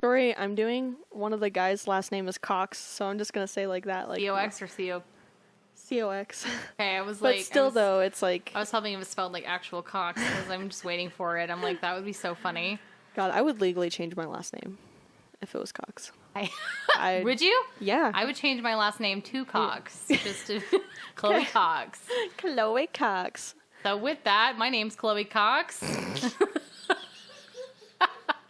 Story I'm doing, one of the guys' last name is Cox, so I'm just gonna say like that, like C-O-X or C-O? C-O-X. Okay, I was But like... still, though, it's like... I was hoping it was spelled like actual Cox, because I'm just waiting for it. I'm like, that would be so funny. God, I would legally change my last name if it was Cox. Would you? Yeah. I would change my last name to Cox, just to Chloe Cox. Chloe Cox. So with that, my name's Chloe Cox.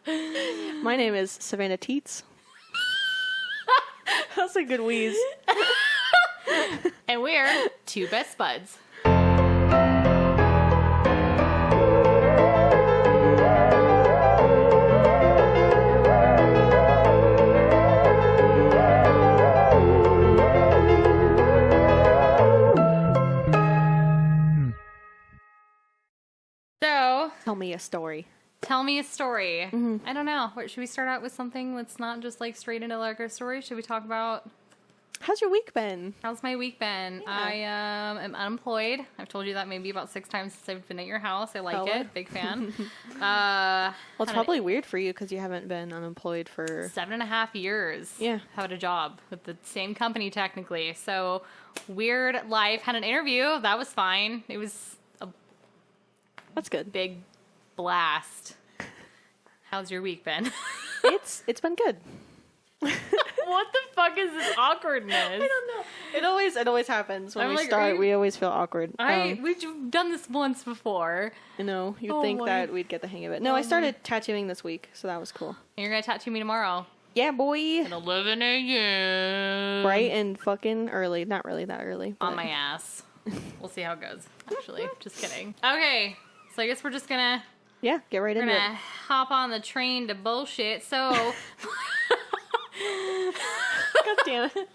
My name is Savannah Teets. That's a good wheeze. And we're two best Spuds. So, Tell me a story. tell me a story. I don't know. Should we start out with something that's not just like straight into like our story? Should we talk about How's your week been? how's my week been? Yeah. I am unemployed. I've told you that maybe about 6 times since I've been at your house. I like Fella. it. Big fan. Well, it's had probably weird for you because you haven't been unemployed for... 7.5 years. Yeah. Had a job with the same company technically. So weird life. Had an interview. That was fine. It was a That's good. big blast. How's your week been? It's been good. What the fuck is this awkwardness? I don't know. It always happens when I'm we like, start. are you- We always feel awkward. We've done this once before. You know, you'd Oh think my- that we'd get the hang of it. No, I started tattooing this week, so that was cool. And you're gonna tattoo me tomorrow. Yeah, boy. At 11 a.m. Bright and fucking early. Not really that early. On but- my ass. We'll see how it goes. Actually, just kidding. Okay, so I guess we're just gonna Yeah, get right into gonna it. hop on the train to bullshit. So God damn it.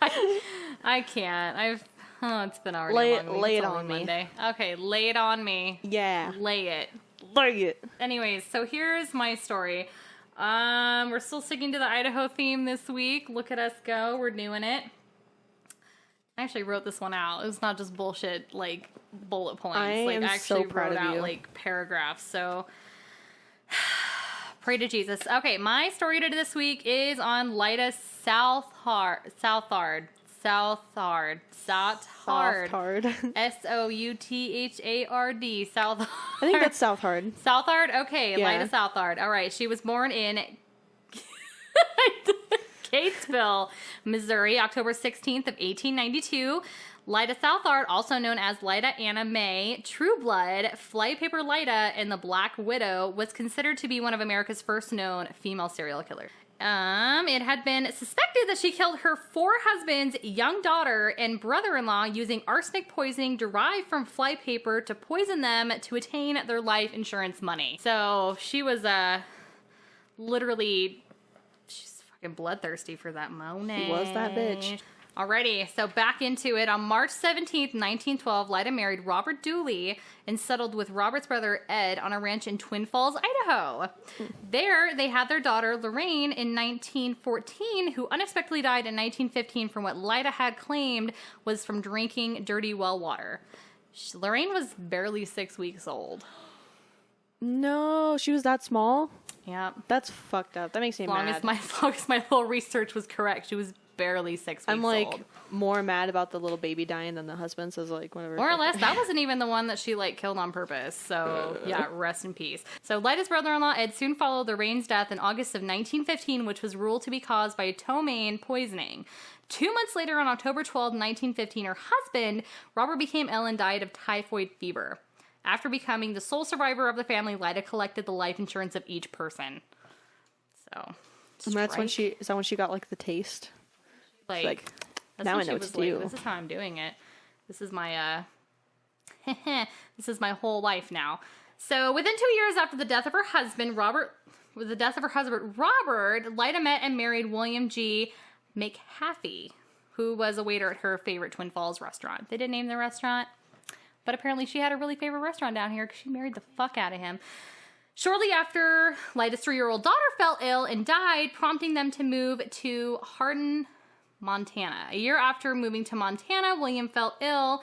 I can't. It's been already Lay a it- long week. lay It's it only on me. Monday. Okay, lay it on me. Yeah. Lay it. Lay it. Anyways, so here's my story. We're still sticking to the Idaho theme this week. Look at us go. We're doing it. I actually wrote this one out. It was not just bullshit, like, bullet points. I am actually so proud wrote of out, you. like, paragraphs. So, pray to Jesus. Okay, my story to this week is on Lyda Southard. Soft hard. Southard. Southard. I think that's South hard. Southard? Okay, Yeah. Lyda Southard. All right, she was born in Gatesville, Missouri, October 16th of 1892. Lyda Southard, also known as Lyda Anna May, True Blood, Flypaper Lyda, and the Black Widow, was considered to be one of America's first known female serial killers. It had been suspected that she killed her 4 husbands, young daughter, and brother-in-law using arsenic poisoning derived from flypaper to poison them to attain their life insurance money. So she was literally, she's fucking bloodthirsty for that money. She was that bitch. Alrighty, so back into it. On March 17th, 1912, Lyda married Robert Dooley and settled with Robert's brother Ed on a ranch in Twin Falls, Idaho. There, they had their daughter Lorraine in 1914, who unexpectedly died in 1915 from what Lyda had claimed was from drinking dirty well water. Lorraine was barely 6 weeks old. No, she was that small? Yeah. That's fucked up. That makes me As long mad. as my little research was correct, she was barely 6 weeks I'm like old. more mad about the little baby dying than the husband, so it's like whatever. More or less, that wasn't even the one that she like killed on purpose. So yeah, rest in peace. So Lyda's brother-in-law Ed soon followed Lorraine's death in August of 1915, which was ruled to be caused by ptomaine poisoning. 2 months later, on October 12, 1915, her husband Robert became ill and died of typhoid fever. After becoming the sole survivor of the family, Lyda collected the life insurance of each person. So And that's when she got like the taste. like Now when I know she what was to do. This is how I'm doing it. This is my this is my whole life now. So within 2 years after the death of her husband, Robert, Lyda met and married William G. McHaffey, who was a waiter at her favorite Twin Falls restaurant. They didn't name the restaurant, but apparently she had a really favorite restaurant down here because she married the fuck out of him. Shortly after, Lyda's 3-year-old daughter fell ill and died, prompting them to move to Hardin, Montana. A year after moving to Montana, William fell ill,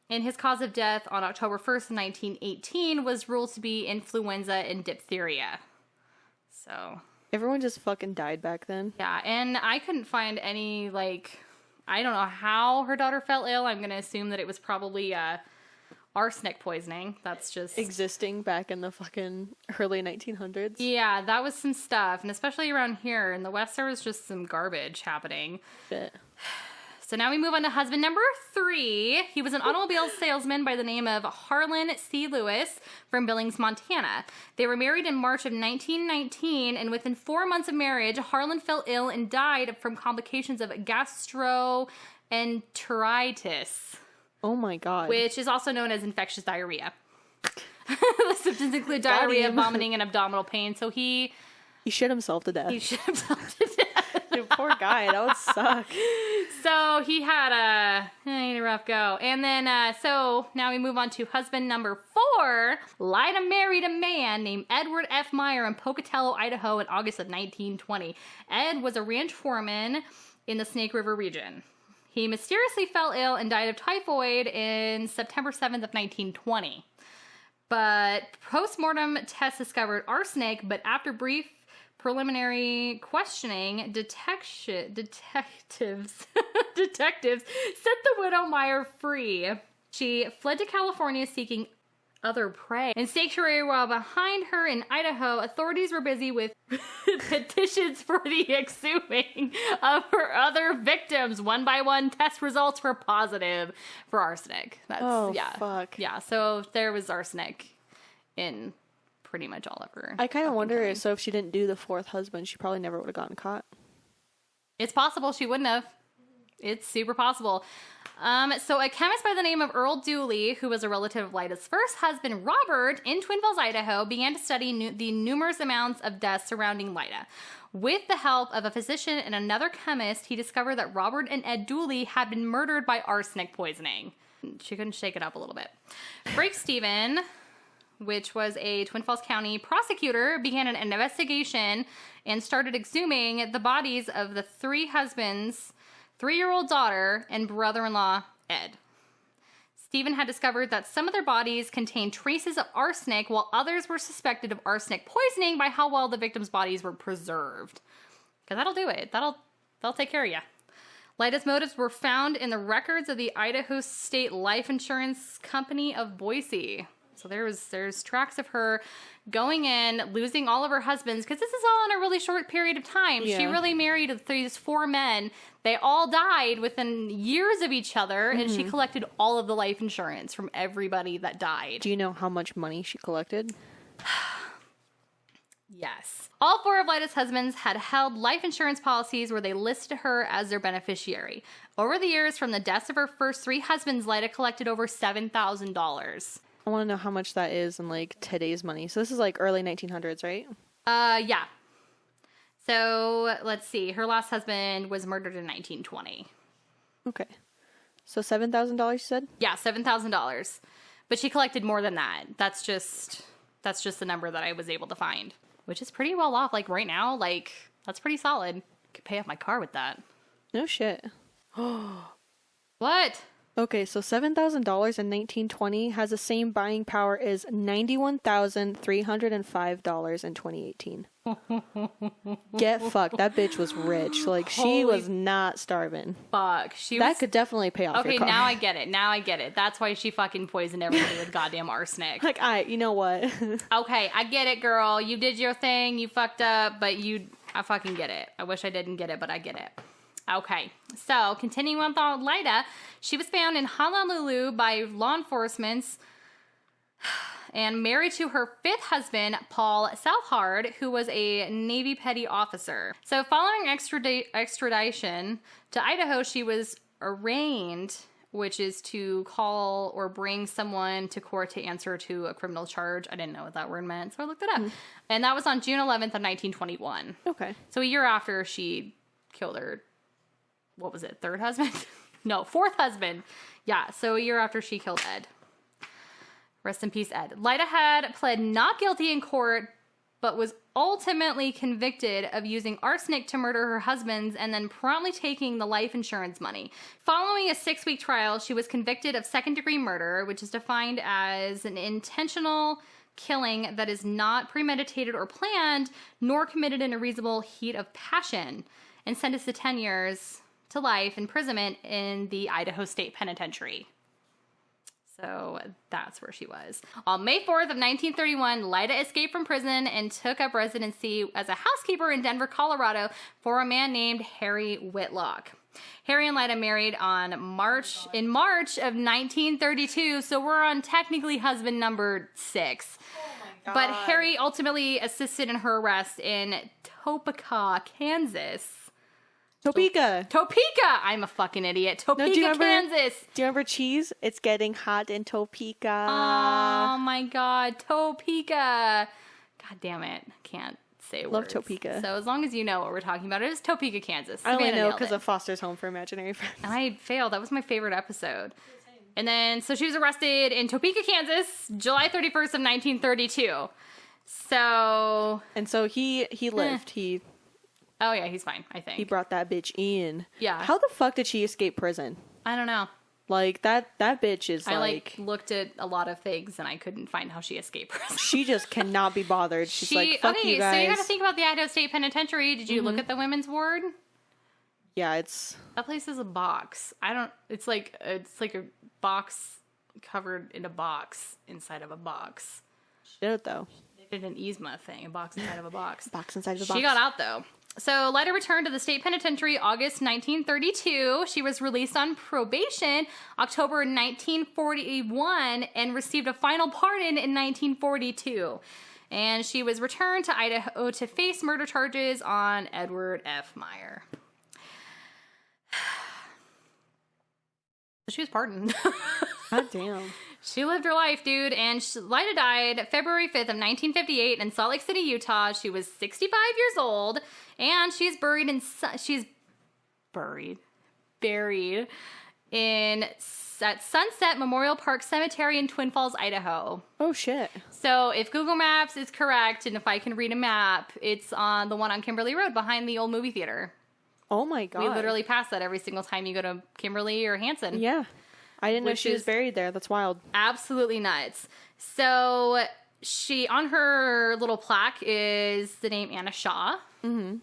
and his cause of death on October 1st, 1918 was ruled to be influenza and diphtheria. So, Everyone just fucking died back then. Yeah, and I couldn't find any, like, I don't know how her daughter fell ill. I'm going to assume that it was probably arsenic poisoning. That's just... Existing back in the fucking early 1900s. Yeah, that was some stuff. And especially around here in the West, there was just some garbage happening. Shit. So now we move on to husband number 3. He was an automobile salesman by the name of Harlan C. Lewis from Billings, Montana. They were married in March of 1919, and within 4 months of marriage, Harlan fell ill and died from complications of gastroenteritis, Oh my god. which is also known as infectious diarrhea. The symptoms include diarrhea, him. vomiting, and abdominal pain. So he shit himself to death. shit himself to death. Dude, poor guy. That would suck. So he had a rough go. And then, so now we move on to husband number 4. Lyda married a man named Edward F. Meyer in Pocatello, Idaho in August of 1920. Ed was a ranch foreman in the Snake River region. He mysteriously fell ill and died of typhoid in September 7th of 1920. But post-mortem tests discovered arsenic, but after brief preliminary questioning, detectives set the widow Meyer free. She fled to California seeking other prey and sanctuary, while behind her in Idaho, authorities were busy with petitions for the exhuming of her other victims. One by one, test results were positive for arsenic. Fuck. Yeah, so there was arsenic in pretty much all of her. I kind of wonder, killing. so if she didn't do the 4th husband, she probably never would have gotten caught. It's possible she wouldn't have. It's super possible. So a chemist by the name of Earl Dooley, who was a relative of Lyda's first husband, Robert, in Twin Falls, Idaho, began to study the numerous amounts of deaths surrounding Lyda. With the help of a physician and another chemist, he discovered that Robert and Ed Dooley had been murdered by arsenic poisoning. She couldn't shake it up a little bit. Frank Stephen, which was a Twin Falls County prosecutor, began an investigation and started exhuming the bodies of the 3 husbands, 3-year-old daughter, and brother-in-law, Ed. Stephen had discovered that some of their bodies contained traces of arsenic, while others were suspected of arsenic poisoning by how well the victims' bodies were preserved. Because that'll do it. That'll take care of you. Lyda's motives were found in the records of the Idaho State Life Insurance Company of Boise. So there's tracks of her going in, losing all of her husbands, because this is all in a really short period of time. Yeah. She really married these 4 men. They all died within years of each other, and she collected all of the life insurance from everybody that died. Do you know how much money she collected? Yes. All 4 of Lyda's husbands had held life insurance policies where they listed her as their beneficiary. Over the years, from the deaths of her first 3 husbands, Lyda collected over $7,000. I want to know how much that is in, like, today's money. So this is, like, early 1900s, right? Yeah. So, let's see. Her last husband was murdered in 1920. Okay. So $7,000, you said? Yeah, $7,000. But she collected more than that. That's just the number that I was able to find. Which is pretty well off. Like, right now, like, that's pretty solid. Could pay off my car with that. No shit. What? Okay, so $7,000 in 1920 has the same buying power as $91,305 in 2018. Get fucked. That bitch was rich. Like, she was not starving. Fuck. That could definitely pay off your car. Now I get it. That's why she fucking poisoned everybody with goddamn arsenic. Like, you know what? Okay, I get it, girl. You did your thing. You fucked up, but I fucking get it. I wish I didn't get it, but I get it. Okay, so continuing on with Lyda, she was found in Honolulu by law enforcement and married to her 5th husband, Paul Southard, who was a Navy petty officer. So following extradition to Idaho, she was arraigned, which is to call or bring someone to court to answer to a criminal charge. I didn't know what that word meant, so I looked it up. And that was on June 11th of 1921. Okay. So a year after she killed her, what was it, 3rd husband? No, 4th husband. Yeah, so a year after she killed Ed. Rest in peace, Ed. Lyda had pled not guilty in court, but was ultimately convicted of using arsenic to murder her husbands and then promptly taking the life insurance money. Following a 6-week trial, she was convicted of 2nd-degree murder, which is defined as an intentional killing that is not premeditated or planned, nor committed in a reasonable heat of passion, and sentenced to 10 years to life imprisonment in the Idaho State Penitentiary. So that's where she was. On May 4th of 1931, Lyda escaped from prison and took up residency as a housekeeper in Denver, Colorado for a man named Harry Whitlock. Harry and Lyda married in March of 1932, so we're on technically husband number 6. God. But Harry ultimately assisted in her arrest in Topeka, Kansas. Topeka. I'm a fucking idiot. Topeka, Kansas. Do you remember cheese? It's getting hot in Topeka. Oh my God, Topeka. God damn it. Can't say Love words. Topeka. So as long as you know what we're talking about, it is Topeka, Kansas. I only Savannah know nailed because it. of Foster's Home for Imaginary Friends. And I failed. That was my favorite episode. And then, so she was arrested in Topeka, Kansas, July 31st of 1932. So. And so he lived. Oh yeah, he's fine, I think. He brought that bitch in. Yeah. How the fuck did she escape prison? I don't know. Like, that bitch is I looked at a lot of things and I couldn't find how she escaped prison. She just cannot be bothered. She's like, fuck you guys. So you gotta think about the Idaho State Penitentiary. Did you look at the women's ward? Yeah, it's... That place is a box. It's like a box covered in a box inside of a box. She did it, though. They did an Yzma thing, a box inside of a box. Box inside of a box. She got out, though. So Lyda returned to the state penitentiary August 1932. She was released on probation October 1941 and received a final pardon in 1942. And she was returned to Idaho to face murder charges on Edward F. Meyer. She was pardoned. God damn. She lived her life, dude, and Lyda died February 5th of 1958 in Salt Lake City, Utah. She was 65 years old, and she's buried at Sunset Memorial Park Cemetery in Twin Falls, Idaho. Oh, shit. So if Google Maps is correct, and if I can read a map, it's on the one on Kimberly Road behind the old movie theater. Oh, my God. We literally pass that every single time you go to Kimberly or Hanson. Yeah. I didn't know she was buried there. That's wild. Absolutely nuts. So on her little plaque is the name Anna Shaw. Mm-hmm.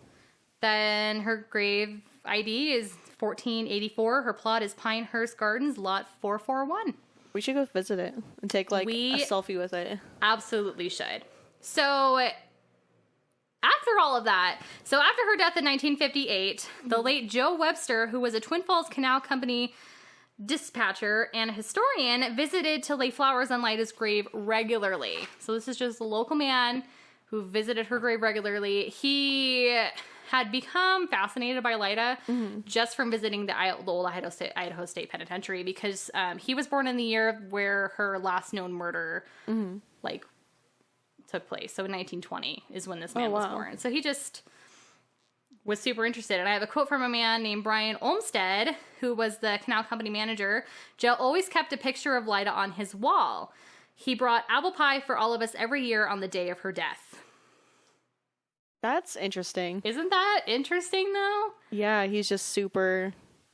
Then her grave ID is 1484. Her plot is Pinehurst Gardens, lot 441. We should go visit it and take a selfie with it. Absolutely should. So after all of that, after her death in 1958, the late Joe Webster, who was a Twin Falls Canal Company dispatcher and a historian, visited to lay flowers on Lyda's grave regularly. So this is just a local man who visited her grave regularly. He had become fascinated by Lyda just from visiting the old Idaho State Penitentiary because he was born in the year where her last known murder took place. So in 1920 is when this man was born. So he just was super interested. And I have a quote from a man named Brian Olmsted, who was the canal company manager. Joe always kept a picture of Lyda on his wall. He brought apple pie for all of us every year on the day of her death. That's interesting. Isn't that interesting, though? Yeah, he's just super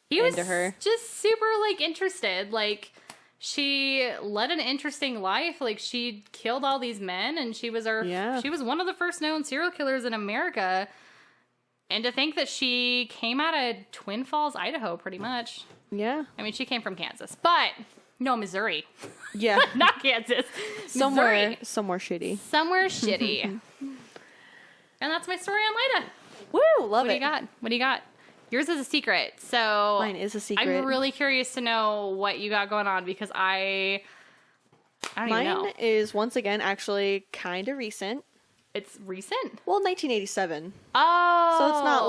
into her. Just super, interested. She led an interesting life. She killed all these men, and she was she was one of the first known serial killers in America. And to think that she came out of Twin Falls, Idaho, pretty much. Yeah. I mean, she came from Kansas, but no, Missouri. Yeah. Not Kansas. Somewhere Missouri. Somewhere shitty. Somewhere shitty. And that's my story on Lyda. Woo, love it. What do you got? Yours is a secret. So mine is a secret. I'm really curious to know what you got going on because I don't even know. Mine is once again actually kind of recent. It's recent? Well, 1987. Oh. So it's not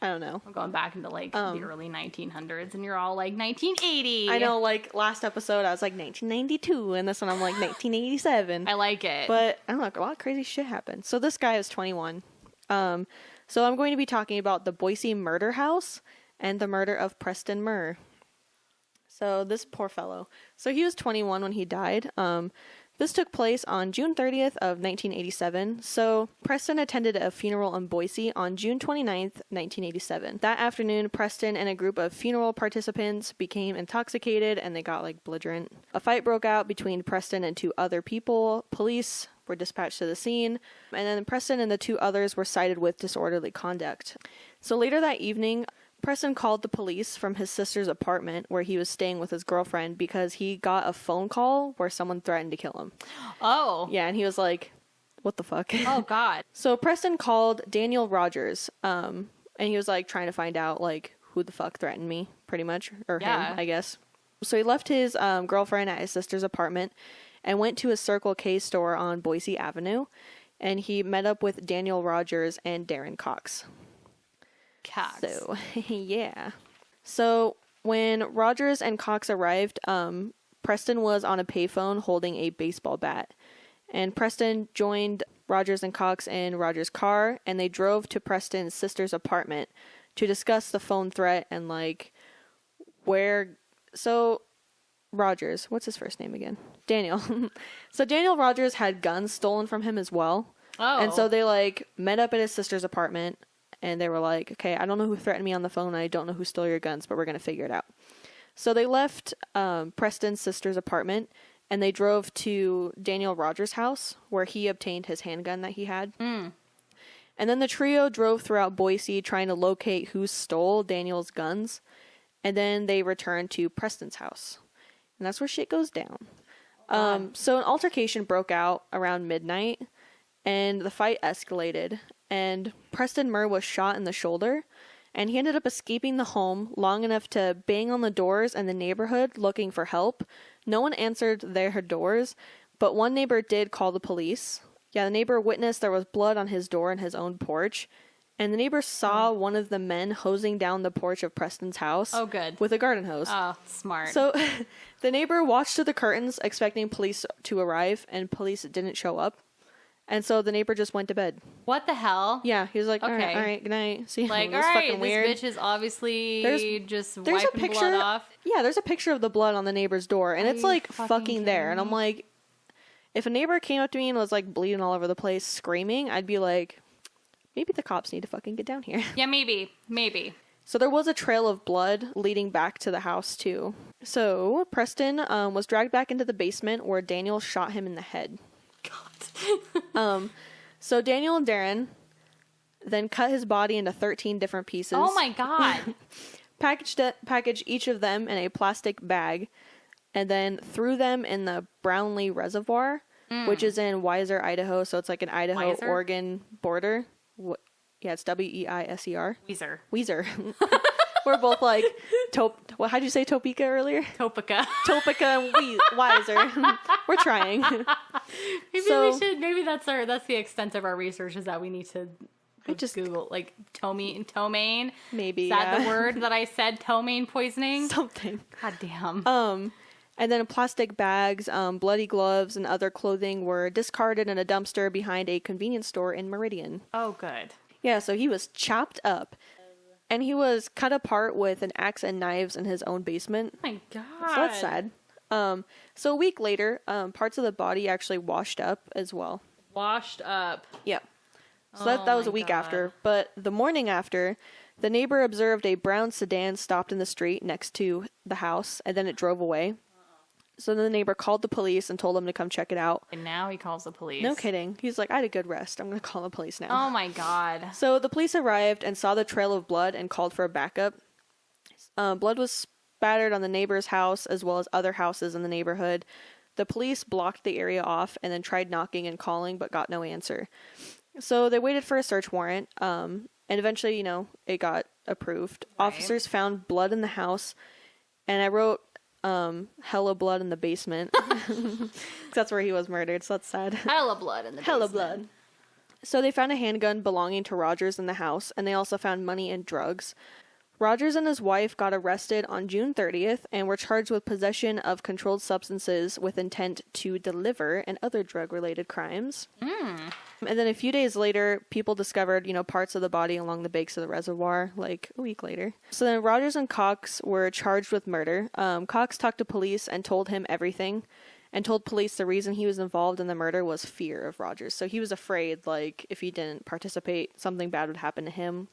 I don't know. I'm going back into the early 1900s and you're all 1980. I know, last episode I was 1992 and this one I'm 1987. I like it. But I don't know, a lot of crazy shit happened. So this guy is 21. So I'm going to be talking about the Boise murder house and the murder of Preston Murr. So this poor fellow. So he was 21 when he died. This took place on June 30th of 1987, so Preston attended a funeral in Boise on June 29th, 1987. That afternoon, Preston and a group of funeral participants became intoxicated and they got belligerent. A fight broke out between Preston and 2 other people. Police were dispatched to the scene, and then Preston and the 2 others were cited with disorderly conduct. So later that evening, Preston called the police from his sister's apartment where he was staying with his girlfriend because he got a phone call where someone threatened to kill him. Oh. Yeah, and he was like, what the fuck? Oh, God. So Preston called Daniel Rogers, and he was trying to find out who the fuck threatened me, pretty much, or him, I guess. So he left his girlfriend at his sister's apartment and went to a Circle K store on Boise Avenue, and he met up with Daniel Rogers and Darren Cox. So, yeah. So, when Rogers and Cox arrived, Preston was on a payphone holding a baseball bat. And Preston joined Rogers and Cox in Rogers' car, and they drove to Preston's sister's apartment to discuss the phone threat and, where... So, Rogers, what's his first name again? Daniel. So, Daniel Rogers had guns stolen from him as well. Oh. And so they, met up at his sister's apartment. And they were like, okay, I don't know who threatened me on the phone. And I don't know who stole your guns, but we're going to figure it out. So they left Preston's sister's apartment and they drove to Daniel Rogers' house where he obtained his handgun that he had. And then the trio drove throughout Boise trying to locate who stole Daniel's guns. And then they returned to Preston's house. And that's where shit goes down. So an altercation broke out around midnight and the fight escalated. And Preston Murr was shot in the shoulder, and he ended up escaping the home long enough to bang on the doors in the neighborhood looking for help. No one answered their doors, but one neighbor did call the police. Yeah, the neighbor witnessed there was blood on his door and his own porch, and the neighbor saw one of the men hosing down the porch of Preston's house. Oh, good. With a garden hose. Oh, smart. So the neighbor watched through the curtains expecting police to arrive, and police didn't show up. And so the neighbor just went to bed. What the hell? Yeah, he was like, Okay. all right, good night. See, Like, this is all right, fucking weird. this bitch is obviously There's wiping blood off. Yeah, there's a picture of the blood on the neighbor's door, and Are it's you fucking there. And I'm like, if a neighbor came up to me and was bleeding all over the place, screaming, I'd be like, maybe the cops need to fucking get down here. Yeah, maybe. So there was a trail of blood leading back to the house too. So Preston was dragged back into the basement where Daniel shot him in the head. God. So Daniel and Darren then cut his body into 13 different pieces. Oh my God. Packaged each of them in a plastic bag, and then threw them in the Brownlee Reservoir, which is in Weiser, Idaho. So it's an Idaho-Oregon border. Yeah, it's Weiser. Weezer. We're both how'd you say Topeka earlier? Topeka. Topeka and Weiser. We're trying. Maybe that's the extent of our research, is that we need to just Google ptomaine. Maybe. Is that the word that I said? Ptomaine poisoning? Something. God damn. And then plastic bags, bloody gloves, and other clothing were discarded in a dumpster behind a convenience store in Meridian. Oh, good. Yeah, so he was chopped up. And he was cut apart with an axe and knives in his own basement. Oh my God. So that's sad. So a week later, parts of the body actually washed up as well. Washed up. Yep. So that was a week after. But the morning after, the neighbor observed a brown sedan stopped in the street next to the house, and then it drove away. So then the neighbor called the police and told them to come check it out. And now he calls the police. No kidding. He's like, I had a good rest. I'm going to call the police now. Oh my God. So the police arrived and saw the trail of blood and called for a backup. Blood was spattered on the neighbor's house as well as other houses in the neighborhood. The police blocked the area off and then tried knocking and calling but got no answer. So they waited for a search warrant, and eventually, it got approved. Right. Officers found blood in the house, and I wrote hella blood in the basement. That's where he was murdered, so that's sad. Hella blood in the basement. Hella blood. So they found a handgun belonging to Rogers in the house, and they also found money and drugs. Rogers and his wife got arrested on June 30th and were charged with possession of controlled substances with intent to deliver and other drug-related crimes. And then a few days later, people discovered, parts of the body along the banks of the reservoir, a week later. So then Rogers and Cox were charged with murder. Cox talked to police and told him everything. and told police the reason he was involved in the murder was fear of Rogers. So he was afraid, like, if he didn't participate, something bad would happen to him.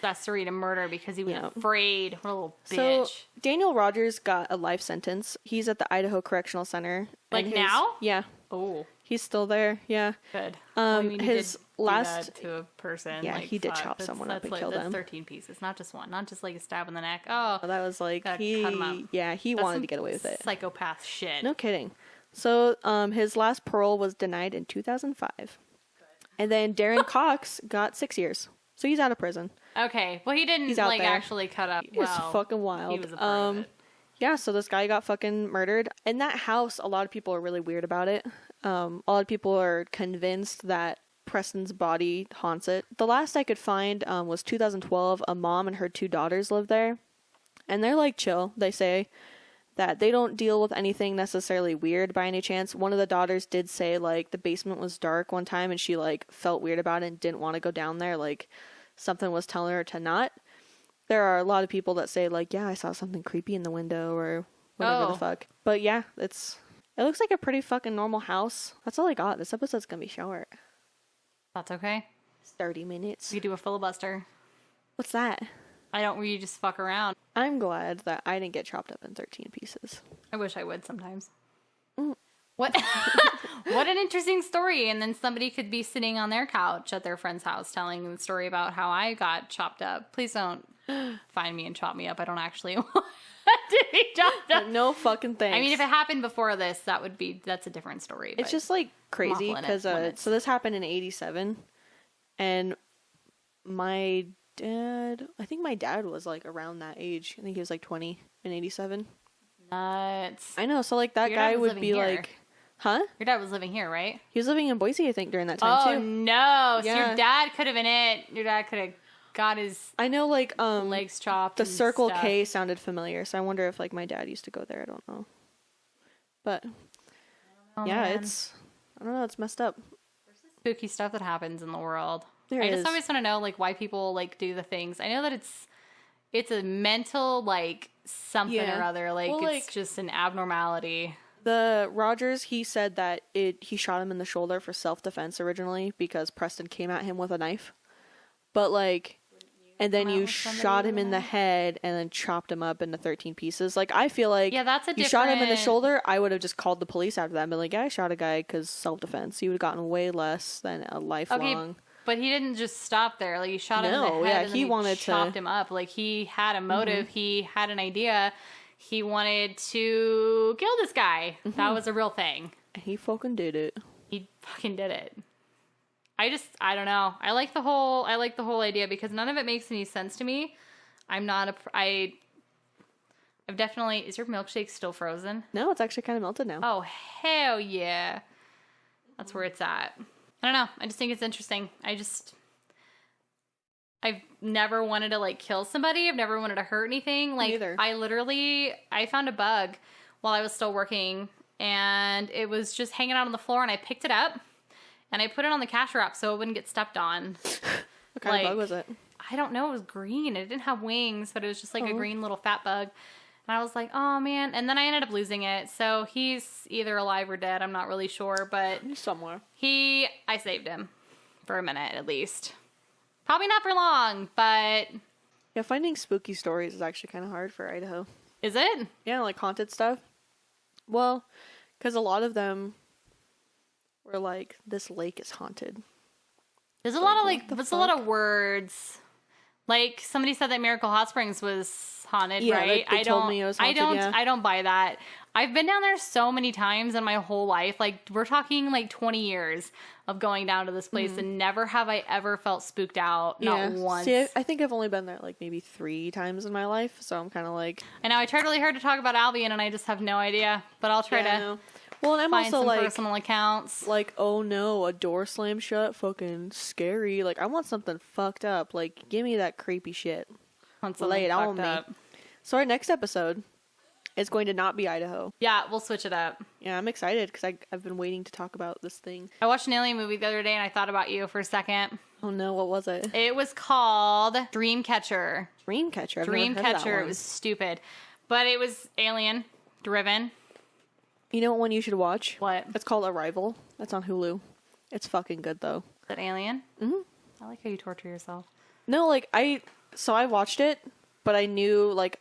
Accessory to murder because he was afraid. What a little bitch. So Daniel Rogers got a life sentence. He's at the Idaho Correctional Center. Like now? Yeah. Oh. He's still there. Yeah. Good. I mean, his last do that to a person. Yeah, like, he did chop someone up and kill them. 13 pieces, not just one, not just like a stab in the neck. Oh, that was like cut him up. Yeah, he That's wanted to get away with it. Psychopath shit. No kidding. So his last parole was denied in 2005, and then Darren Cox got 6 years. So he's out of prison. Okay, well he didn't like actually cut up. He was fucking wild. He was a part of it. Yeah, so this guy got fucking murdered. In that house, a lot of people are really weird about it. A lot of people are convinced that Preston's body haunts it. The last I could find was 2012. A mom and her 2 daughters live there. And they're like chill. They say that they don't deal with anything necessarily weird by any chance. One of the daughters did say like the basement was dark one time and she like felt weird about it and didn't want to go down there. Like something was telling her to not. There are a lot of people that say like, yeah, I saw something creepy in the window or whatever the fuck. But yeah, it looks like a pretty fucking normal house. That's all I got. This episode's gonna be short. That's okay. 30 minutes. We do a filibuster. What's that? We just fuck around. I'm glad that I didn't get chopped up in 13 pieces. I wish I would sometimes. What? What an interesting story. And then somebody could be sitting on their couch at their friend's house telling the story about how I got chopped up. Please don't find me and chop me up. I don't actually want to be chopped up. No fucking thanks. I mean, if it happened before this, that's a different story. It's just like crazy because so this happened in 87 and my dad, I think my dad was like around that age. I think he was like 20 in 87. Nuts. I know. So like that guy would be here. like, huh? Your dad was living here, right? He was living in Boise, I think, during that time too. Oh no. So your dad could have been it. Your dad could have got his I know like legs chopped. The Circle K sounded familiar, so I wonder if like my dad used to go there. I don't know. But yeah, man. I don't know, it's messed up. There's spooky stuff that happens in the world. I just always want to know like why people like do the things. I know that it's a mental like something or other. Like it's just an abnormality. The Rogers, he said that he shot him in the shoulder for self-defense originally because Preston came at him with a knife. But like, and then you shot him in the head and then chopped him up into 13 pieces. Like, I feel like that's a you shot him in the shoulder, I would have just called the police after that and been like, yeah, I shot a guy because self-defense. He would have gotten way less than a lifelong. Okay, but he didn't just stop there. Like, he shot him in the head and he chopped him up. Like, he had a motive. Mm-hmm. He had an idea. He wanted to kill this guy. Mm-hmm. That was a real thing. He fucking did it. He fucking did it. I don't know. I like the whole idea because none of it makes any sense to me. I've definitely, is your milkshake still frozen? No, it's actually kind of melted now. Oh, hell yeah. That's where it's at. I don't know. I just think it's interesting. I've never wanted to like kill somebody. I've never wanted to hurt anything. Like neither. I found a bug while I was still working and it was just hanging out on the floor and I picked it up. And I put it on the cash wrap so it wouldn't get stepped on. What kind of bug was it? I don't know. It was green. It didn't have wings, but it was just like a green little fat bug. And I was like, oh, man. And then I ended up losing it. So he's either alive or dead. I'm not really sure. But he's somewhere. I saved him for a minute at least. Probably not for long, but... Yeah, finding spooky stories is actually kind of hard for Idaho. Is it? Yeah, like haunted stuff. Well, because a lot of them... Or like, this lake is haunted. There's a lot of words. Like somebody said that Miracle Hot Springs was haunted, right? They told me it was haunted, I don't buy that. I've been down there so many times in my whole life. Like we're talking like 20 years of going down to this place and never have I ever felt spooked out. Not once. See, I think I've only been there like maybe 3 times in my life. So I'm kind of like... I know I tried really hard to talk about Albion and I just have no idea. But I'll try to... Well, and I'm find also some like personal accounts. Like, oh no, a door slammed shut, fucking scary. Like, I want something fucked up. Like, give me that creepy shit. Lay it on me. So our next episode is going to not be Idaho. Yeah, we'll switch it up. Yeah, I'm excited because I've been waiting to talk about this thing. I watched an alien movie the other day and I thought about you for a second. Oh no, what was it? It was called Dreamcatcher. Dreamcatcher. It was stupid, but it was alien driven. You know what one you should watch? What? It's called Arrival. It's on Hulu. It's fucking good, though. Is that Alien? Mm-hmm. I like how you torture yourself. No, like, I watched it, but I knew, like,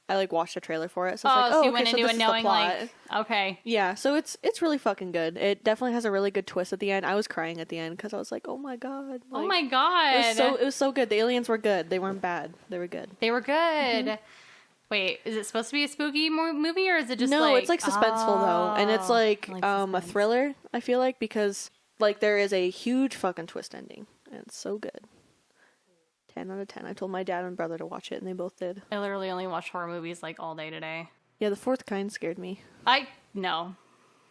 I, like, watched a trailer for it. So, it's like, so you okay, went so into this it is the knowing, plot. like, okay. Yeah, so it's really fucking good. It definitely has a really good twist at the end. I was crying at the end because I was like, oh my god. Like, Oh my god. it was so good. The aliens were good. They weren't bad. They were good. They were good. Wait, is it supposed to be a spooky movie or is it just no, like... it's like suspenseful though. And it's like, I like a suspense. thriller, I feel like, because like there is a huge fucking twist ending. And it's so good. 10 out of 10. I told my dad and brother to watch it and they both did. I literally only watch horror movies like all day today. Yeah, the fourth kind scared me. No.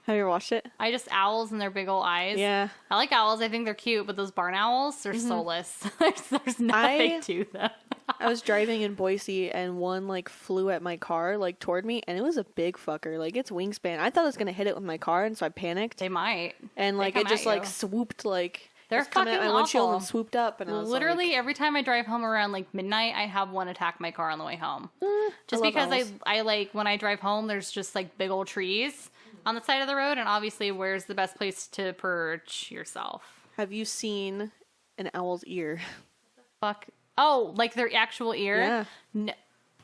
Have you ever watched it? I just owls and their big old eyes. Yeah. I like owls. I think they're cute, but those barn owls, they're soulless. There's nothing to them. I was driving in Boise and one like flew at my car like toward me and it was a big fucker. Like its wingspan. I thought I was gonna hit it with my car and so I panicked. They might. And like They it come just at like you. swooped like They're just coming at fucking my windshield awful. and swooped up and I was Literally like, every time I drive home around like midnight, I have one attack my car on the way home. Just I love because owls. I like when I drive home, there's just like big old trees on the side of the road, and obviously, where's the best place to perch yourself? Have you seen an owl's ear? Fuck. Oh, like their actual ear? Yeah.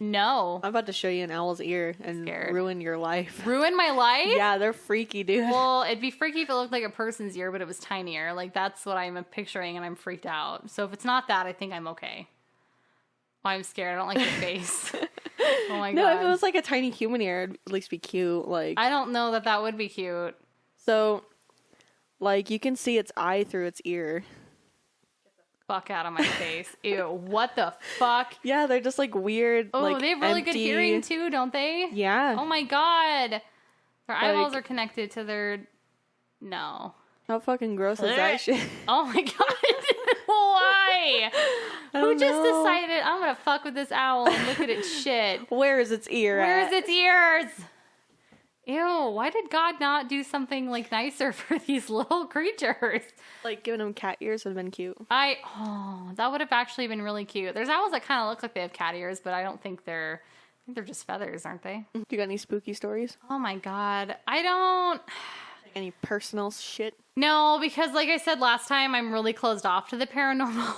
No. I'm about to show you an owl's ear and Scared. ruin your life. Ruin my life? Yeah, they're freaky, dude. Well, it'd be freaky if it looked like a person's ear, but it was tinier. Like, that's what I'm picturing, and I'm freaked out. So if it's not that, I think I'm okay. Oh, I'm scared. I don't like your face. Oh my No, god. if it was like a tiny human ear, it'd at least be cute. Like, I don't know that would be cute. so, like, you can see its eye through its ear. Fuck out of my face. Ew, what the fuck? Yeah, they're just like weird. Oh, like, they have really good empty- hearing too, don't they? Yeah. Oh my god. Their eyeballs Like- are connected to their... No. How fucking gross is that shit? Oh my god. Why? I Who don't just know. decided I'm gonna fuck with this owl and look at its shit? Where is its ear Where's at? its ears? Ew, why did God not do something like nicer for these little creatures? Like, giving them cat ears would have been cute. That would have actually been really cute. There's owls that kind of look like they have cat ears, but I don't think they're just feathers, aren't they? Do you got any spooky stories? Oh my god. I don't... Any personal shit? No, because like I said last time, I'm really closed off to the paranormal.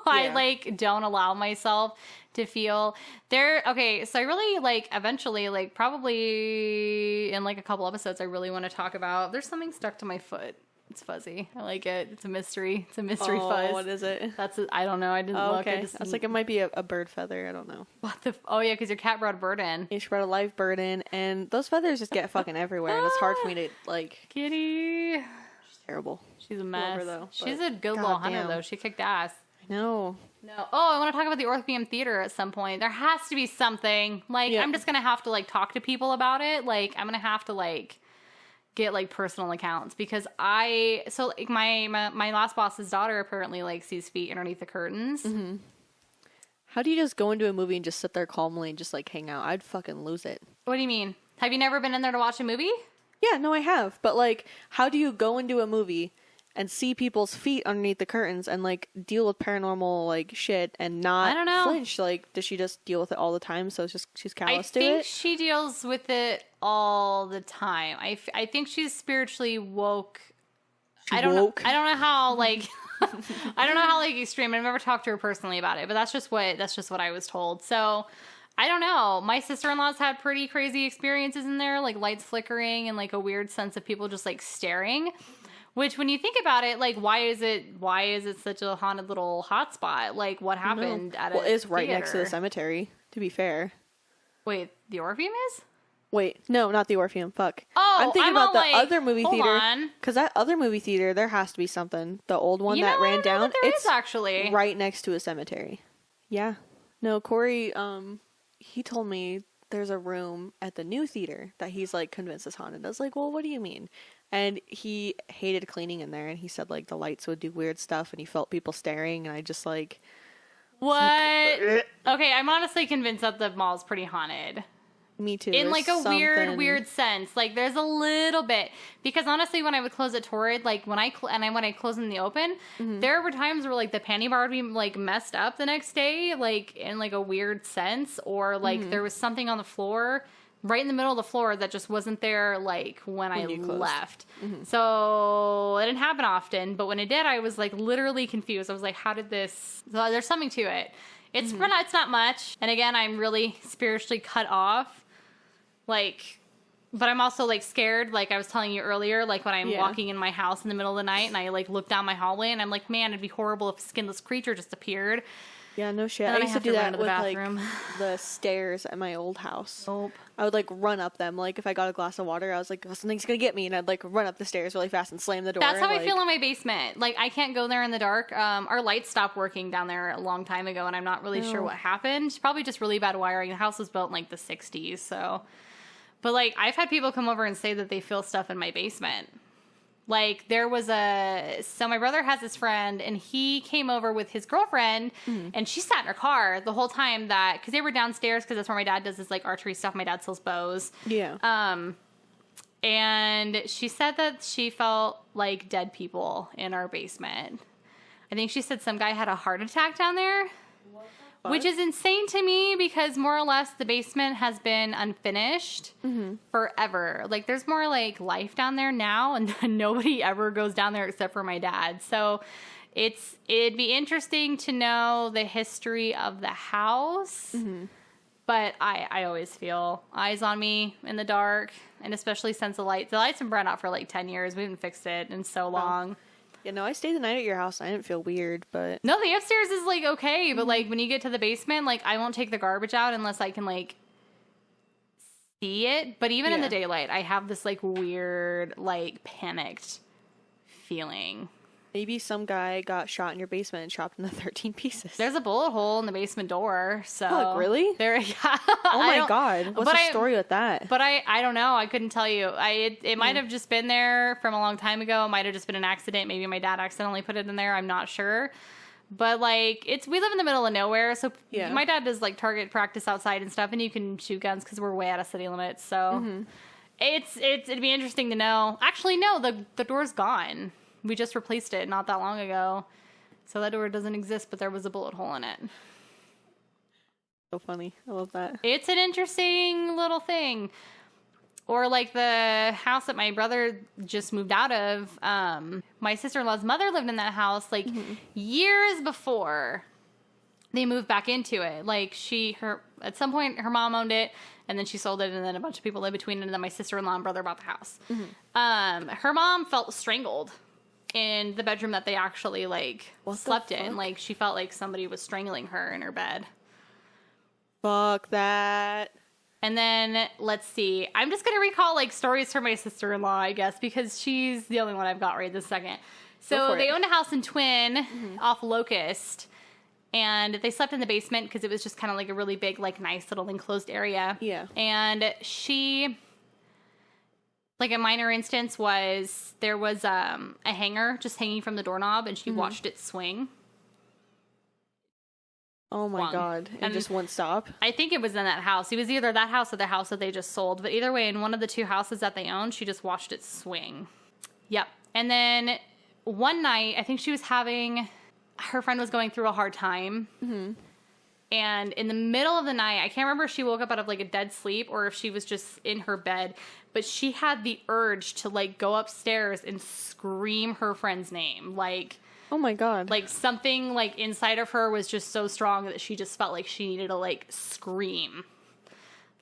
I Yeah. like don't allow myself to feel there. Okay, so I really like eventually, like probably in like a couple episodes, I really want to talk about. There's something stuck to my foot. It's fuzzy. I like it. It's a mystery. It's a mystery fuzz. What is it? I don't know. I didn't Oh, look. okay. I just I was like, it might be a bird feather. I don't know. what the? Oh yeah, because your cat brought a bird in. You should brought a live bird in, and those feathers just get fucking everywhere, and it's hard for me to, like, Kitty. it's terrible. She's a mess. her, though, She's but a good little hunter goddamn. though. She kicked ass. I know. No. Oh, I want to talk about the Orpheum Theater at some point. There has to be something. Like, Yeah. I'm just going to have to, like, talk to people about it. Like, I'm going to have to, like, get, like, personal accounts. Because so, like, my last boss's daughter apparently, like, sees feet underneath the curtains. Mm-hmm. How do you just go into a movie and just sit there calmly and just, like, hang out? I'd fucking lose it. What do you mean? Have you never been in there to watch a movie? Yeah, no, I have. But, like, how do you go into a movie and see people's feet underneath the curtains and, like, deal with paranormal, like, shit and not I don't know. flinch? Like, does she just deal with it all the time? So it's just, she's I callous to think it? she deals with it all the time. I think she's spiritually woke. I don't woke? know. I don't know how like I don't know how like extreme. I've never talked to her personally about it, but that's just what I was told. So I don't know. My sister-in-law's had pretty crazy experiences in there, like lights flickering and like a weird sense of people just like staring. Which, when you think about it, like, why is it such a haunted little hotspot? Like, what happened at Well, a it's right next to the theater? cemetery, to be fair. Wait, the Orpheum is? Wait, no, not the Orpheum. Fuck. Oh, I'm thinking I'm about all the like, other movie hold theater. on. Because that other movie theater, there has to be something. The old one You that know, I ran don't know down. that there It's is, actually. right next to a cemetery. Yeah. No, Corey, he told me there's a room at the new theater that he's, like, convinced is haunted. I was like, well, what do you mean? And he hated cleaning in there, and he said, like, the lights would do weird stuff, and he felt people staring, and I just, like... What? Okay, I'm honestly convinced that the mall's pretty haunted. Me too. In, There's like, a something- weird sense. Like, there's a little bit. Because, honestly, when I would close it torrid, like, when I close in the open, there were times where, like, the panty bar would be, like, messed up the next day, like, in, like, a weird sense. Or, like, there was something on the floor right in the middle of the floor that just wasn't there, like, when I you closed. left. So it didn't happen often, but when it did, I was, like, literally confused. I was like, how did this... So there's something to it. It's not much. And again, I'm really spiritually cut off. Like... But I'm also, like, scared, like I was telling you earlier, like, when I'm walking in my house in the middle of the night and I, like, look down my hallway and I'm like, man, it'd be horrible if a skinless creature just appeared. Yeah, no shit. And I then used I to do have to that run to with, the bathroom. like, the stairs at my old house. Nope. I would, like, run up them. Like, if I got a glass of water, I was like, oh, something's gonna get me. And I'd, like, run up the stairs really fast and slam the door. That's how and, I feel in my basement. Like, I can't go there in the dark. Our lights stopped working down there a long time ago, and I'm not really sure what happened. It's probably just really bad wiring. The house was built in, like, the 60s, so... But, like, I've had people come over and say that they feel stuff in my basement. Like, there was so my brother has this friend, and he came over with his girlfriend, and she sat in her car the whole time because they were downstairs, because that's where my dad does his, like, archery stuff. My dad sells bows. Yeah. And she said that she felt like dead people in our basement. I think she said some guy had a heart attack down there. Which is insane to me because more or less the basement has been unfinished forever. Like, there's more, like, life down there now, and nobody ever goes down there except for my dad. So it'd be interesting to know the history of the house. But I always feel eyes on me in the dark, and especially since the lights have been burned out for, like, 10 years. We haven't fixed it in so long. Yeah, no, I stayed the night at your house. I didn't feel weird, but... No, the upstairs is, like, okay. But, like, when you get to the basement, like, I won't take the garbage out unless I can, like, see it. But even in the daylight, I have this, like, weird, like, panicked feeling. Maybe some guy got shot in your basement and chopped into 13 pieces. There's a bullet hole in the basement door, so... Fuck, really? There, yeah. Oh my god. What's the story with that? But I don't know. I couldn't tell you. It might have just been there from a long time ago. It might have just been an accident. Maybe my dad accidentally put it in there. I'm not sure. But, like, we live in the middle of nowhere, so my dad does, like, target practice outside and stuff, and you can shoot guns because we're way out of city limits, so... It'd be interesting to know. Actually, no, the door's gone. We just replaced it not that long ago. So that door doesn't exist, but there was a bullet hole in it. So funny. I love that. It's an interesting little thing. Or like the house that my brother just moved out of. My sister-in-law's mother lived in that house like years before they moved back into it. Like at some point her mom owned it, and then she sold it, and then a bunch of people in between, and then my sister-in-law and brother bought the house. Her mom felt strangled in the bedroom that they actually like slept in. Like she felt like somebody was strangling her in her bed. Fuck that. And then let's see. I'm just gonna recall like stories from my sister-in-law, I guess, because she's the only one I've got right this second. So they owned a house in Twin off Locust, and they slept in the basement because it was just kind of like a really big, like nice little enclosed area. Yeah. And she, like a minor instance was there was a hanger just hanging from the doorknob, and she watched it swing. Oh my god. And just wouldn't stop? I think it was in that house. It was either that house or the house that they just sold. But either way, in one of the two houses that they owned, she just watched it swing. Yep. And then one night, I think she was her friend was going through a hard time. And in the middle of the night, I can't remember if she woke up out of like a dead sleep or if she was just in her bed, but she had the urge to like go upstairs and scream her friend's name. Like, oh my god. Like something like inside of her was just so strong that she just felt like she needed to like scream.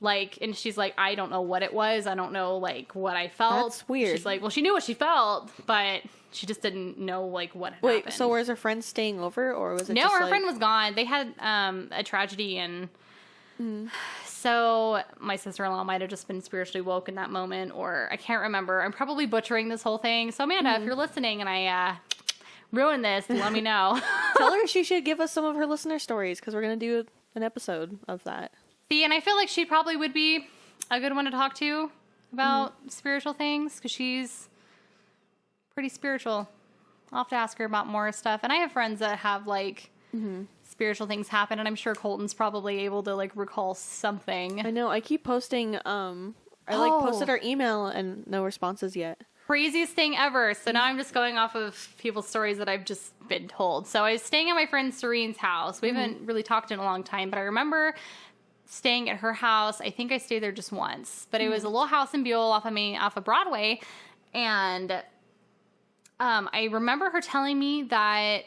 Like, and she's like, I don't know what it was. I don't know like what I felt. That's weird. She's like, well, she knew what she felt, but she just didn't know like what had happened. So was her friend staying over, or was it No, just her like... friend was gone. They had a tragedy, and so my sister-in-law might have just been spiritually woke in that moment, or I can't remember. I'm probably butchering this whole thing. So Amanda, if you're listening and I ruin this, let me know. Tell her she should give us some of her listener stories, because we're going to do an episode of that. See, and I feel like she probably would be a good one to talk to about spiritual things, because she's pretty spiritual. I'll have to ask her about more stuff. And I have friends that have, like, spiritual things happen, and I'm sure Colton's probably able to, like, recall something. I know. I keep posting, posted our email, and no responses yet. Craziest thing ever. So now I'm just going off of people's stories that I've just been told. So I was staying at my friend Serene's house. We haven't really talked in a long time, but I remember staying at her house. I think I stayed there just once, but it was a little house in Buell off of Broadway. And I remember her telling me that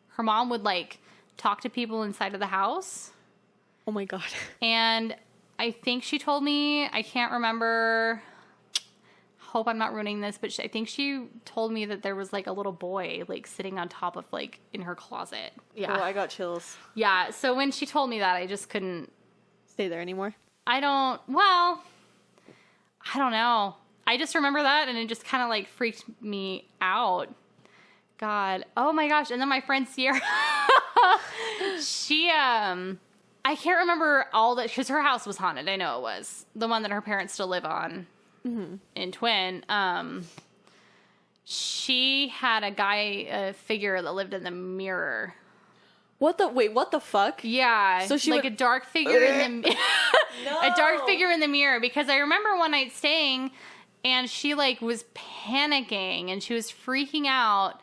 her mom would like talk to people inside of the house. Oh my God. And I think she told me, I can't remember, hope I'm not ruining this, but I think she told me that there was like a little boy like sitting on top of like in her closet. Yeah. Oh, I got chills. Yeah. So when she told me that, I just couldn't stay there anymore. I don't know. I just remember that and it just kind of like freaked me out. God. Oh my gosh. And then my friend Sierra, she, I can't remember all that because her house was haunted. I know it was the one that her parents still live on in Twin. She had a figure that lived in the mirror. What the fuck? Yeah. So she like a dark figure in the No. a dark figure in the mirror, because I remember one night staying and she like was panicking and she was freaking out.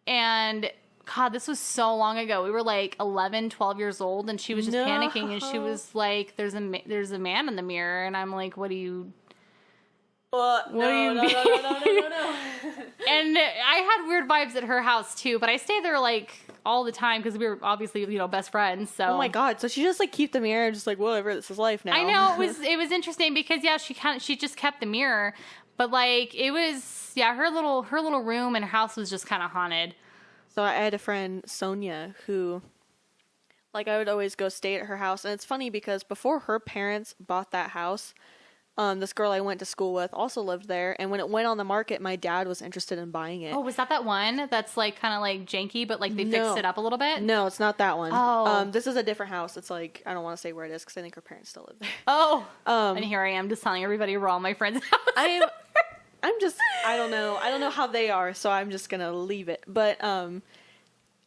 And God, this was so long ago. We were like 11, 12 years old and she was just panicking and she was like, there's a man in the mirror. And I'm like, what do you mean? No. And I had weird vibes at her house too, but I stayed there like all the time because we were obviously, best friends. So oh my God. So she just like keep the mirror, just like, whatever, this is life now. I know it was interesting because she just kept the mirror, but like it was, her little room and house was just kind of haunted. So I had a friend, Sonia, who like I would always go stay at her house. And it's funny because before her parents bought that house, this girl I went to school with also lived there. And when it went on the market, my dad was interested in buying it. Oh, was that one that's like kind of like janky, but like they fixed it up a little bit? No, it's not that one. Oh. This is a different house. It's like, I don't want to say where it is because I think her parents still live there. Oh. And here I am just telling everybody where all my friends' houses I'm just, I don't know how they are, so I'm just gonna leave it. But,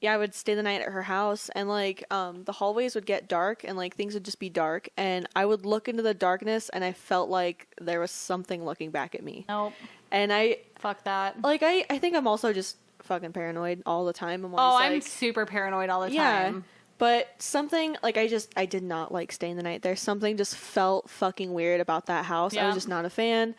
yeah, I would stay the night at her house, and, like, the hallways would get dark, and, like, things would just be dark, and I would look into the darkness, and I felt like there was something looking back at me. Nope. And fuck that. Like, I think I'm also just fucking paranoid all the time. I'm super paranoid all the time. Yeah, but something, like, I did not like staying the night there. Something just felt fucking weird about that house. I was just not a fan.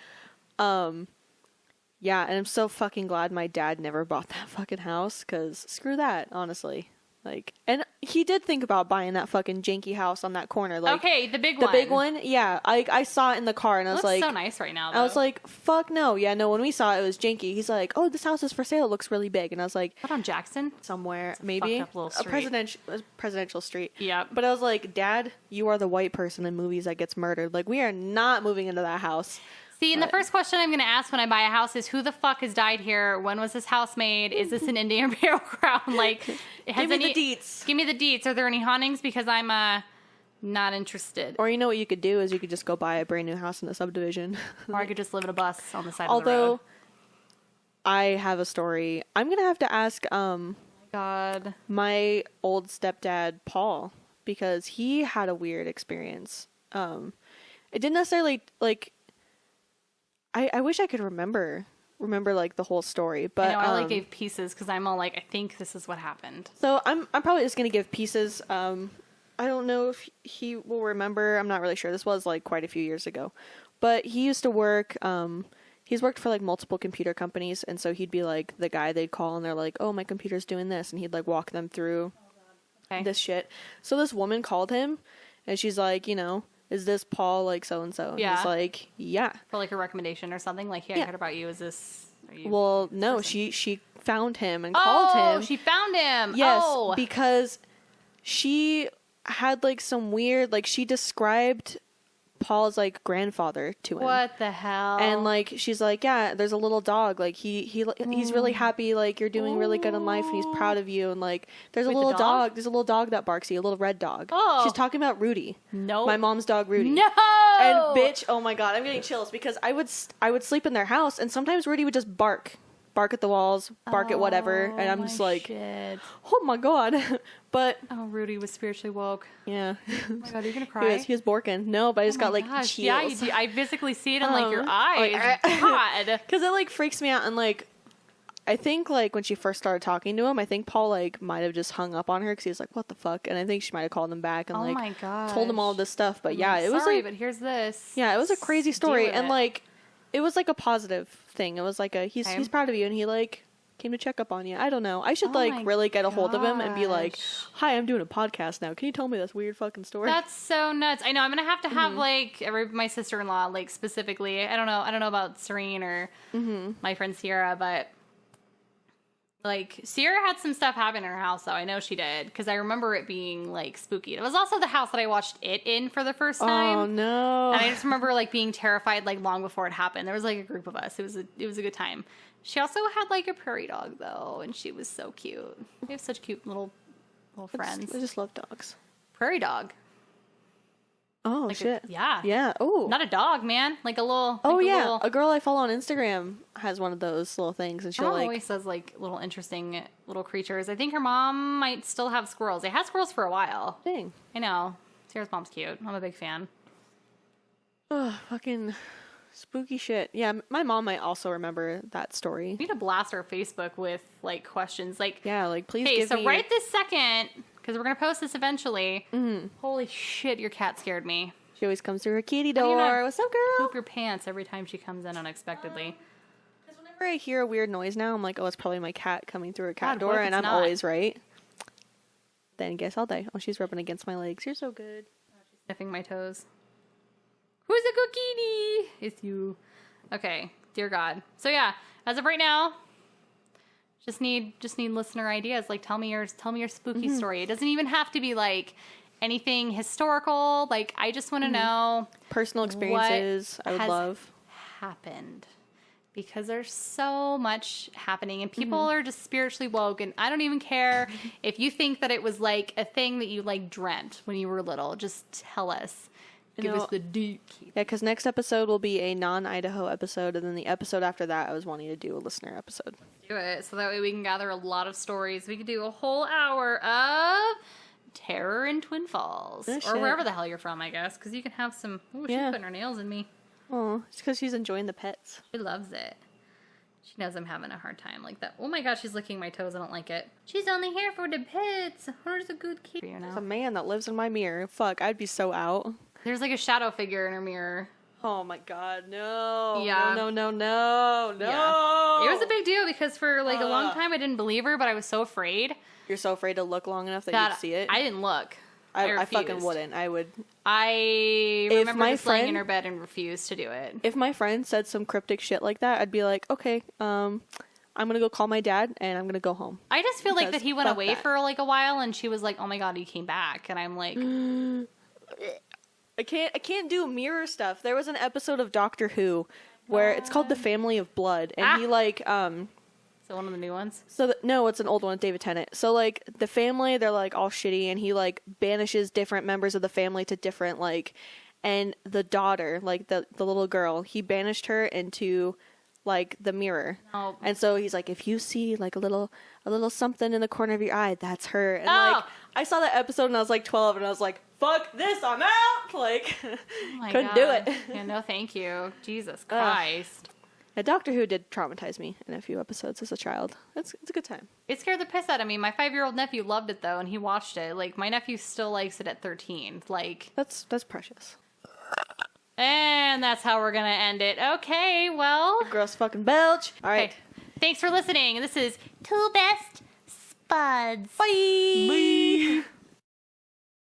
Yeah, and I'm so fucking glad my dad never bought that fucking house, because screw that, honestly. Like, and he did think about buying that fucking janky house on that corner. Like, okay, the big one. The big one? Yeah. I saw it in the car, and I was like... It looks so nice right now, though. I was like, fuck no. Yeah, no, when we saw it, it was janky. He's like, oh, this house is for sale. It looks really big. And I was like... What, on Jackson? Somewhere, It's a maybe. fucked up little street. A presidential street. Yep. But I was like, Dad, you are the white person in movies that gets murdered. Like, we are not moving into that house. See, and the first question I'm going to ask when I buy a house is, who the fuck has died here? When was this house made? Is this an Indian burial ground? Like, Give me the deets. Give me the deets. Are there any hauntings? Because I'm not interested. Or you know what you could do is you could just go buy a brand new house in the subdivision. Or I could just live in a bus on the side of the road. Although, I have a story. I'm going to have to ask God, my old stepdad, Paul, because he had a weird experience. It didn't necessarily, like... I wish I could remember like the whole story, but I know, I like gave pieces because I'm all like, I think this is what happened. So I'm probably just gonna give pieces. I don't know if he will remember. I'm not really sure. This was like quite a few years ago, but he used to work. He's worked for like multiple computer companies, and so he'd be like the guy they'd call, and they're like, "Oh, my computer's doing this," and he'd like walk them through this shit. So this woman called him, and she's like, is this Paul, like, so-and-so? And he's like, yeah. For, like, a recommendation or something? Like, hey, I heard about you. Are you... Well, no, she found him and called him. Oh, she found him! Yes, because she had, like, some weird, like, she described Paul's, like, grandfather to him. What the hell? And, like, she's like, yeah, there's a little dog. Like, he's really happy. Like, you're doing really good in life, and he's proud of you. And, like, there's a little dog. There's a little dog that barks at you, a little red dog. Oh. She's talking about Rudy. No. My mom's dog, Rudy. No! And, bitch, oh my God, I'm getting chills, because I would sleep in their house, and sometimes Rudy would just bark at the walls, bark at whatever, and I'm just like, shit. Oh my God. But Rudy was spiritually woke. Yeah. Oh my God, you're gonna cry. He was borking. No, but I just got like chills. Yeah, you do. I physically see it in like your eyes. God, because it like freaks me out, and like I think, like, when she first started talking to him, I think Paul, like, might have just hung up on her because he was like, what the fuck? And I think she might have called him back and, Oh my gosh. told him all this stuff. But, yeah, like, it was, sorry, like... but here's this. Yeah, it was a crazy story. with And, it. like, it was, like, a positive thing. It was, like, he's proud of you, and he, like... came to check up on you. I don't know. I should really get a hold of him and be like, hi, I'm doing a podcast now. Can you tell me this weird fucking story? That's so nuts. I know. I'm gonna have to have like my sister-in-law, like specifically. I don't know about Serene or my friend Sierra, but like Sierra had some stuff happen in her house, though. I know she did because I remember it being like spooky. It was also the house that I watched it in for the first time. Oh no! And I just remember like being terrified like long before it happened. There was like a group of us. It was a good time. She also had like a prairie dog though, and she was so cute. We have such cute little friends. I just love dogs. Prairie dog. Oh like shit! Yeah. Yeah. Oh. Not a dog, man. Like a little. Oh like yeah. A girl I follow on Instagram has one of those little things, and she'll Her mom like. always says like little interesting little creatures. I think her mom might still have squirrels. They had squirrels for a while. Dang. I know. Sarah's mom's cute. I'm a big fan. Oh, fucking spooky shit. Yeah, my mom might also remember that story. We need to blast our Facebook with like questions. Like, yeah, like please. Hey, give so me... right this second, because we're gonna post this eventually. Holy shit, your cat scared me. She always comes through her kitty How do you door. not What's up, girl? Poop your pants every time she comes in unexpectedly. Because whenever I hear a weird noise now, I'm like, oh, it's probably my cat coming through her cat God, what door, if and it's I'm not? always right. Then guess I'll die. Oh, she's rubbing against my legs. You're so good. Sniffing my toes. Who's a good kitty? It's you. Okay, dear God. So yeah, as of right now, just need listener ideas. Like tell me your spooky story. It doesn't even have to be like anything historical. Like I just want to know Personal experiences. I would has love. happened. Because there's so much happening and people are just spiritually woke, and I don't even care if you think that it was like a thing that you like dreamt when you were little. Just tell us. Give us the deep. Yeah, because next episode will be a non-Idaho episode, and then the episode after that, I was wanting to do a listener episode. Do it so that way we can gather a lot of stories. We could do a whole hour of terror in Twin Falls or wherever the hell you're from, I guess, because you can have some. Oh, she's putting her nails in me. Oh, it's because she's enjoying the pets. She loves it. She knows I'm having a hard time like that. Oh my gosh, she's licking my toes. I don't like it. She's only here for the pets. Where's a good kid? There's a man that lives in my mirror. Fuck, I'd be so out. There's like a shadow figure in her mirror. Oh my god, no. Yeah. No. Yeah. It was a big deal because for like a long time I didn't believe her, but I was so afraid. You're so afraid to look long enough that you'd see it? I didn't look. I fucking wouldn't. I would. I If remember my just laying in friend- her bed and refused to do it. If my friend said some cryptic shit like that, I'd be like, okay, I'm gonna go call my dad and I'm gonna go home. I just feel like Because that he went fuck away that. for like a while and she was like, oh my god, he came back. And I'm like, I can't do mirror stuff. There was an episode of Doctor Who where it's called The Family of Blood, and he like so one of the new ones? no, it's an old one with David Tennant. So like the family, they're like all shitty, and he like banishes different members of the family to different like, and the daughter, like the little girl, he banished her into like the mirror. Oh. And so he's like, if you see like a little something in the corner of your eye, that's her. And like I saw that episode and I was like 12 and I was like, fuck this, I'm out. Like Oh my couldn't God. do it. Yeah, no thank you. Jesus Christ. Yeah, Doctor Who did traumatize me in a few episodes as a child. It's a good time. It scared the piss out of me. My 5-year-old nephew loved it though, and he watched it. Like my nephew still likes it at 13. Like That's precious. and that's how we're gonna end it. Okay, well. Gross fucking belch. All right. Okay. Thanks for listening. This is Two Best Spuds. Bye. Bye.